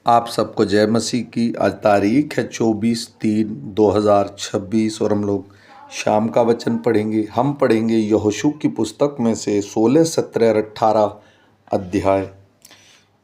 आप सबको जय मसीह की। आज तारीख है 24/3/2026 और हम लोग शाम का वचन पढ़ेंगे। हम पढ़ेंगे यहोशू की पुस्तक में से 16, 17 और 18 अध्याय।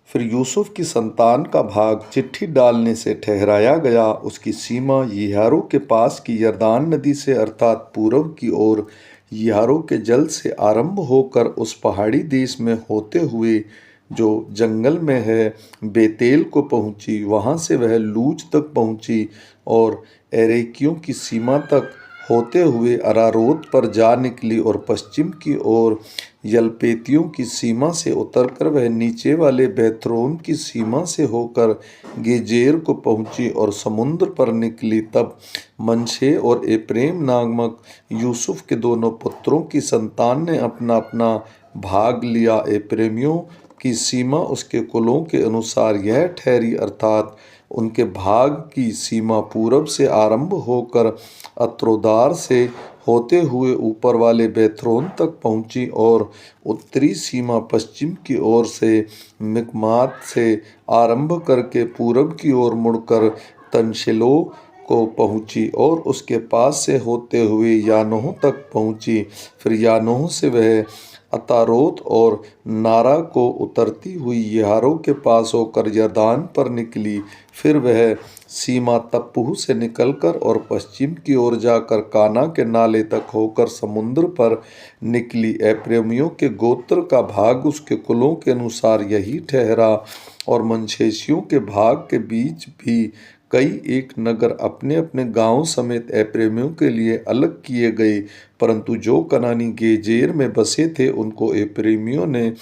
फिर यूसुफ की संतान का भाग चिट्ठी डालने से ठहराया गया। उसकी सीमा यिहारो के पास की यरदान नदी से अर्थात पूरब की ओर यिहारो के जल से आरंभ होकर उस पहाड़ी देश में होते हुए जो जंगल में है बेतेल को पहुंची। वहां से वह लूज तक पहुंची और एरेकियों की सीमा तक होते हुए अरारोत पर जा निकली और पश्चिम की ओर यलपेतियों की सीमा से उतरकर वह नीचे वाले बेथरोन की सीमा से होकर गेजेर को पहुंची और समुद्र पर निकली। तब मनशे और एप्रेम नामक यूसुफ के दोनों पुत्रों की संतान ने अपना अपना भाग लिया। एप्रेमियों की सीमा उसके कुलों के अनुसार यह ठहरी, अर्थात उनके भाग की सीमा पूरब से आरंभ होकर अत्रोदार से होते हुए ऊपर वाले बेथरोन तक पहुंची और उत्तरी सीमा पश्चिम की ओर से मिकमात से आरंभ करके पूरब की ओर मुड़कर तनशेलो को पहुंची और उसके पास से होते हुए यानोह तक पहुंची। फिर यानोह से वह अतारोत और नारा को उतरती हुई यिहारो के पास होकर यरदान पर निकली। फिर वह सीमा तप्पूह से निकलकर और पश्चिम की ओर जाकर काना के नाले तक होकर समुद्र पर निकली। एप्रेमियों के गोत्र का भाग उसके कुलों के अनुसार यही ठहरा और मनशेसियों के भाग के बीच भी कई एक नगर अपने अपने गांव समेत एप्रेमियों के लिए अलग किए गए, परंतु जो कनानी गेजेर में बसे थे उनको एप्रेमियों ने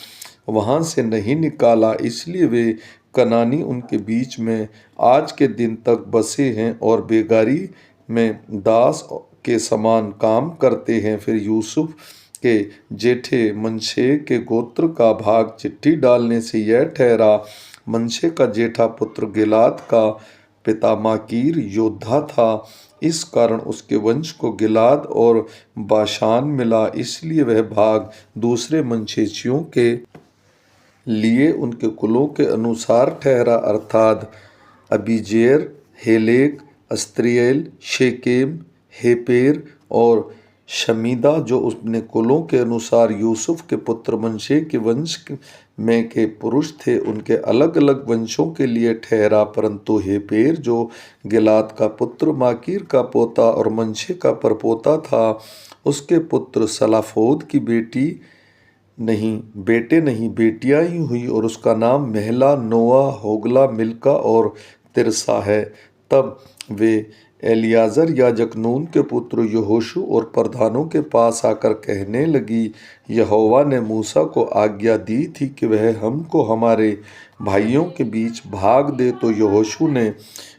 वहां से नहीं निकाला, इसलिए वे कनानी उनके बीच में आज के दिन तक बसे हैं और बेगारी में दास के समान काम करते हैं। फिर यूसुफ के जेठे मनशे के गोत्र का भाग चिट्ठी डालने से यह ठहरा। मनशे का जेठा पुत्र गिलाद का पिता माकीर योद्धा था, इस कारण उसके वंश को गिलाद और बाशान मिला, इसलिए वह भाग दूसरे मनशेसियों के लिए उनके कुलों के अनुसार ठहरा, अर्थात अबीजेर, हेलेक, अस्त्रिएल, शेकेम, हेपेर और शमीदा जो अपने कुलों के अनुसार यूसुफ के पुत्र मनशे के वंश में के पुरुष थे उनके अलग अलग वंशों के लिए ठहरा। परंतु हेपेर जो गिलाद का पुत्र माकीर का पोता और मनशे का परपोता था, उसके पुत्र सलाफोद की बेटे नहीं बेटियां ही हुई और उसका नाम महला, नोआ, होगला, मिल्का और तिरसा है। तब वे एलियाजर याजक नून के पुत्र यहोशू और प्रधानों के पास आकर कहने लगी, यहोवा ने मूसा को आज्ञा दी थी कि वह हमको हमारे भाइयों के बीच भाग दे। तो यहोशू ने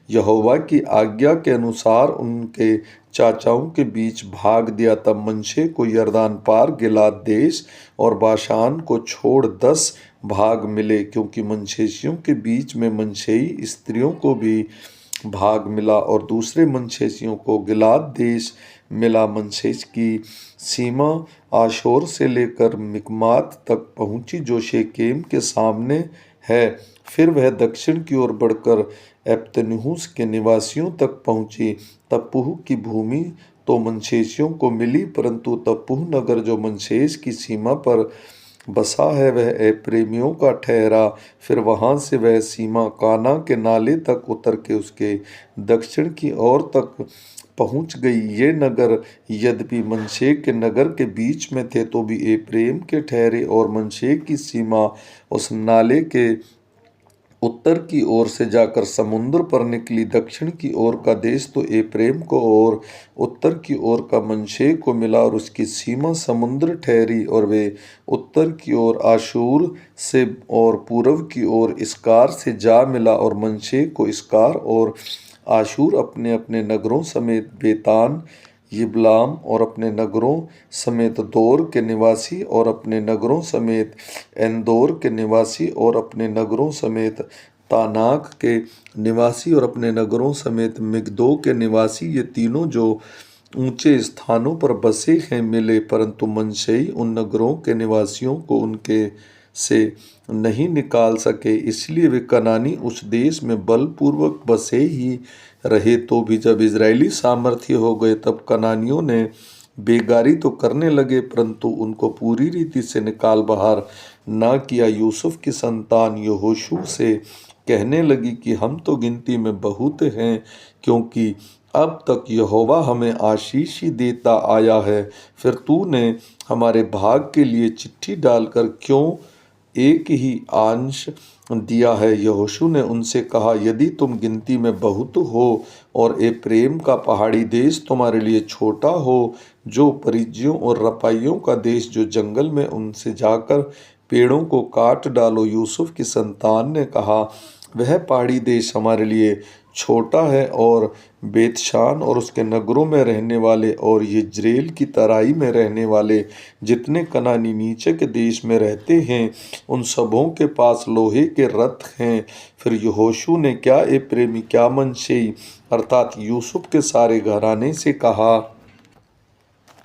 यहोवा की आज्ञा के अनुसार उनके चाचाओं के बीच भाग दिया। तब मनशे को यरदान पार गिलाद देश और बाशान को छोड़ 10 भाग मिले, क्योंकि मनशेसियों के बीच में मनशेई स्त्रियों को भी भाग मिला और दूसरे मनशेसियों को गिलाद देश मिला। मनशेस की सीमा आशोर से लेकर मिकमात तक पहुंची जो शेकेम के सामने है। फिर वह दक्षिण की ओर बढ़कर एप्तनहूस के निवासियों तक पहुंची। तप्पूह की भूमि तो मनशेसियों को मिली, परंतु तप्पूह नगर जो मनशेस की सीमा पर बसा है वह एप्रेमियों का ठहरा। फिर वहां से वह सीमा काना के नाले तक उतर के उसके दक्षिण की ओर तक पहुंच गई। ये नगर यद्यपि मनशे के नगर के बीच में थे तो भी एप्रेम के ठहरे और मनशे की सीमा उस नाले के उत्तर की ओर से जाकर समुद्र पर निकली। दक्षिण की ओर का देश तो एप्रेम को और उत्तर की ओर का मनशे को मिला और उसकी सीमा समुद्र ठहरी और वे उत्तर की ओर आशूर से और पूर्व की ओर इसकार से जा मिला और मनशे को इसकार और आशूर अपने अपने नगरों समेत बेतान, यिबलाम और अपने नगरों समेत दोर के निवासी और अपने नगरों समेत एंदोर के निवासी और अपने नगरों समेत तानाक के निवासी और अपने नगरों समेत मिग्दो के निवासी, ये तीनों जो ऊंचे स्थानों पर बसे हैं मिले। परंतु मनशेई उन नगरों के निवासियों को उनके से नहीं निकाल सके, इसलिए वे कनानी उस देश में बलपूर्वक बसे ही रहे। तो भी जब इजरायली सामर्थ्य हो गए तब कनानियों ने बेगारी तो करने लगे, परंतु उनको पूरी रीति से निकाल बाहर ना किया। यूसुफ की संतान यहोशू से कहने लगी कि हम तो गिनती में बहुत हैं, क्योंकि अब तक यहोवा हमें आशीष ही देता आया है। फिर तूने हमारे भाग के लिए चिट्ठी डालकर क्यों एक ही अंश दिया है? यहोशू ने उनसे कहा, यदि तुम गिनती में बहुत हो और एप्रेम का पहाड़ी देश तुम्हारे लिए छोटा हो, जो परिज्जियों और रपाइयों का देश जो जंगल में, उनसे जाकर पेड़ों को काट डालो। यूसुफ की संतान ने कहा, वह पहाड़ी देश हमारे लिए छोटा है, और बेतशान और उसके नगरों में रहने वाले और यिज्रेल की तराई में रहने वाले जितने कनानी नीचे के देश में रहते हैं, उन सबों के पास लोहे के रथ हैं। फिर यहोशू ने क्या एप्रेमी क्या मनश्शेई अर्थात यूसुफ के सारे घराने से कहा,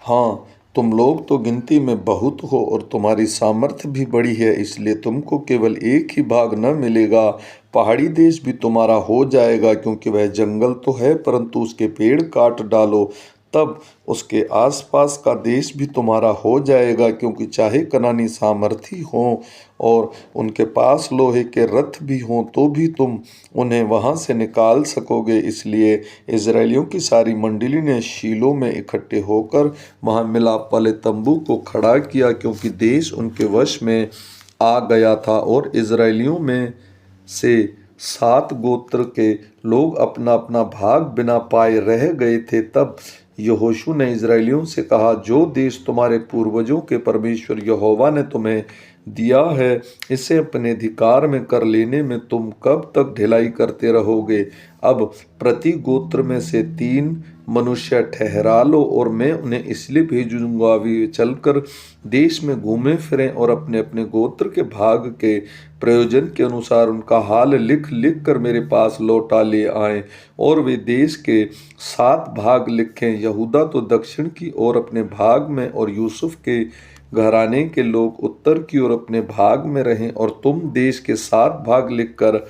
हाँ, तुम लोग तो गिनती में बहुत हो और तुम्हारी सामर्थ्य भी बड़ी है, इसलिए तुमको केवल एक ही भाग न मिलेगा, पहाड़ी देश भी तुम्हारा हो जाएगा, क्योंकि वह जंगल तो है परंतु उसके पेड़ काट डालो, तब उसके आसपास का देश भी तुम्हारा हो जाएगा, क्योंकि चाहे कनानी सामर्थी हों और उनके पास लोहे के रथ भी हों, तो भी तुम उन्हें वहां से निकाल सकोगे। इसलिए इजरायलियों की सारी मंडली ने शीलो में इकट्ठे होकर वहां मिलाप वाले तंबू को खड़ा किया, क्योंकि देश उनके वश में आ गया था। और इजरायलियों में से 7 गोत्र के लोग अपना अपना भाग बिना पाए रह गए थे। तब यहोशू ने इजरायलियों से कहा, जो देश तुम्हारे पूर्वजों के परमेश्वर यहोवा ने तुम्हें दिया है, इसे अपने अधिकार में कर लेने में तुम कब तक ढिलाई करते रहोगे? अब प्रति गोत्र में से 3 मनुष्य ठहरा लो, और मैं उन्हें इसलिए भेजूंगा वे चलकर देश में घूमे फिरें और अपने अपने गोत्र के भाग के प्रयोजन के अनुसार उनका हाल लिख लिख कर मेरे पास लौटा ले आएं। और वे देश के 7 भाग लिखें, यहूदा तो दक्षिण की ओर अपने भाग में और यूसुफ के घराने के लोग उत्तर की ओर अपने भाग में रहें। और तुम देश के 7 भाग लिखकर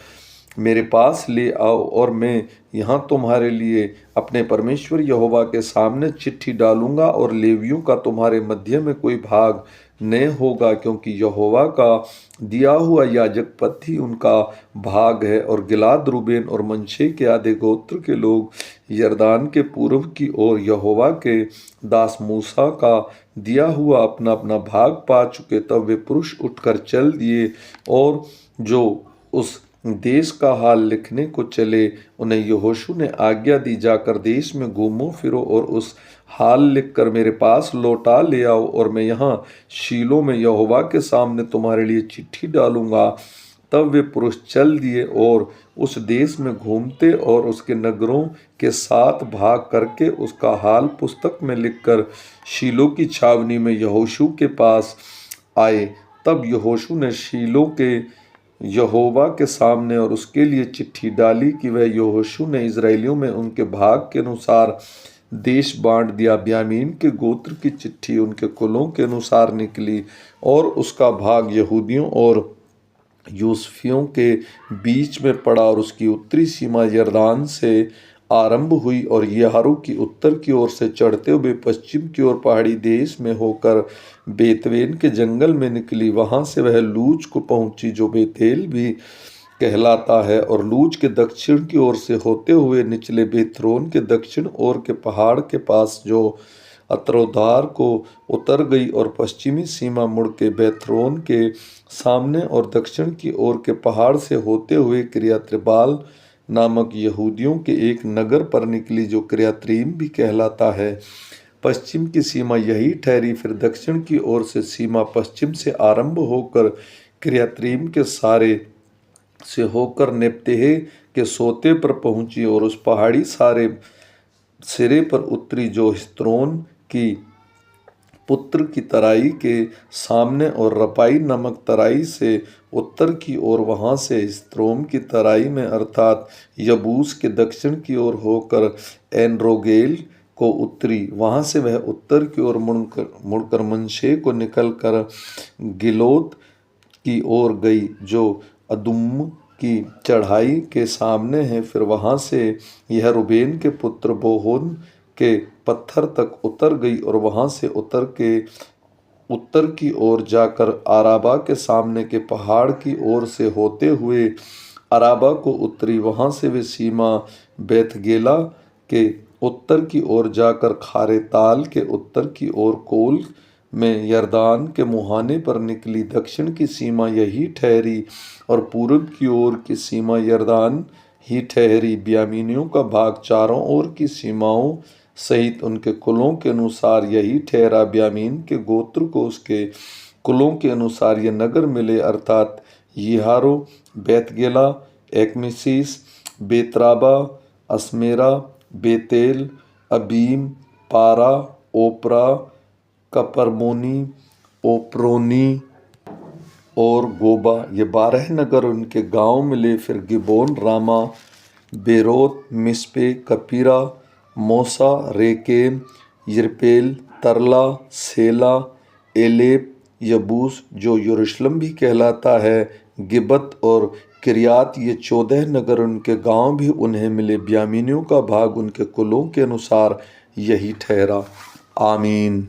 मेरे पास ले आओ, और मैं यहाँ तुम्हारे लिए अपने परमेश्वर यहोवा के सामने चिट्ठी डालूंगा, और लेवियों का तुम्हारे मध्य में कोई भाग न होगा, क्योंकि यहोवा का दिया हुआ याजक पद ही उनका भाग है। और गिलाद, रूबेन और मनश्शे के आधे गोत्र के लोग यरदान के पूर्व की ओर यहोवा के दास मूसा का दिया हुआ अपना अपना भाग पा चुके। तब वे पुरुष उठकर चल दिए, और जो उस देश का हाल लिखने को चले, उन्हें यहोशू ने आज्ञा दी, जाकर देश में घूमो फिरो और उस हाल लिखकर मेरे पास लौटा ले आओ, और मैं यहाँ शीलो में यहोवा के सामने तुम्हारे लिए चिट्ठी डालूंगा। तब वे पुरुष चल दिए और उस देश में घूमते और उसके नगरों के 7 भाग करके उसका हाल पुस्तक में लिखकर शीलो की छावनी में यहोशू के पास आए। तब यहोशू ने शीलो के यहोवा के सामने और उसके लिए चिट्ठी डाली कि वह यहोशू ने इजराइलियों में उनके भाग के अनुसार देश बांट दिया। ब्यामीन के गोत्र की चिट्ठी उनके कुलों के अनुसार निकली, और उसका भाग यहूदियों और यूसुफियों के बीच में पड़ा, और उसकी उत्तरी सीमा यरदान से आरंभ हुई और यारू की उत्तर की ओर से चढ़ते हुए पश्चिम की ओर पहाड़ी देश में होकर बेतवेन के जंगल में निकली। वहां से वह लूज को पहुंची, जो बेतेल भी कहलाता है, और लूज के दक्षिण की ओर से होते हुए निचले बेथरोन के दक्षिण ओर के पहाड़ के पास जो अत्रोधार को उतर गई, और पश्चिमी सीमा मुड़ के बेथरोन के सामने और दक्षिण की ओर के पहाड़ से होते हुए किर्यत्रिबाल नामक यहूदियों के एक नगर पर निकली, जो किर्यत्रीम भी कहलाता है। पश्चिम की सीमा यही ठहरी। फिर दक्षिण की ओर से सीमा पश्चिम से आरंभ होकर किर्यत्रीम के सारे से होकर नेप्तेह के सोते पर पहुंची, और उस पहाड़ी सारे सिरे पर उतरी, जो हिस्त्रोन की पुत्र की तराई के सामने और रपाई नामक तराई से उत्तर की ओर, वहां से हिस्त्रोम की तराई में अर्थात यबूस के दक्षिण की ओर होकर एनरोगेल को उतरी। वहां से वह उत्तर की ओर मुड़कर मनश्शे को निकलकर गिलोत की ओर गई जो अदुम्म की चढ़ाई के सामने है। फिर वहाँ से यह रूबेन के पुत्र बोहोन के पत्थर तक उतर गई और वहाँ से उत्तर की ओर जाकर आराबा के सामने के पहाड़ की ओर से होते हुए अराबा को उतरी। वहाँ से वे सीमा बेतगेला के उत्तर की ओर जाकर खारे ताल के उत्तर की ओर कोल में यरदान के मुहाने पर निकली। दक्षिण की सीमा यही ठहरी और पूर्व की ओर की सीमा यरदान ही ठहरी। बियामीनियों का भाग चारों ओर की सीमाओं सहित उनके कुलों के अनुसार यही ठहरा। बियामीन के गोत्र को उसके कुलों के अनुसार ये नगर मिले, अर्थात यिहारो, बेतगेला, एक्मिसीस, बेतराबा, अस्मेरा, बेतेल, अबीम, पारा, ओपरा, कपरमोनी, ओप्रोनी और गोबा, ये 12 नगर उनके गांव मिले। फिर गिबोन, रामा, बेरोत, मिस्पे, कपीरा, मोसा, रेकेम, यिर्पेल, तरला, सेला, एलेप, यबूस जो यरूशलेम भी कहलाता है, गिबत और किरियात, ये 14 नगर उनके गांव भी उन्हें मिले। बियामीनियों का भाग उनके कुलों के अनुसार यही ठहरा। आमीन।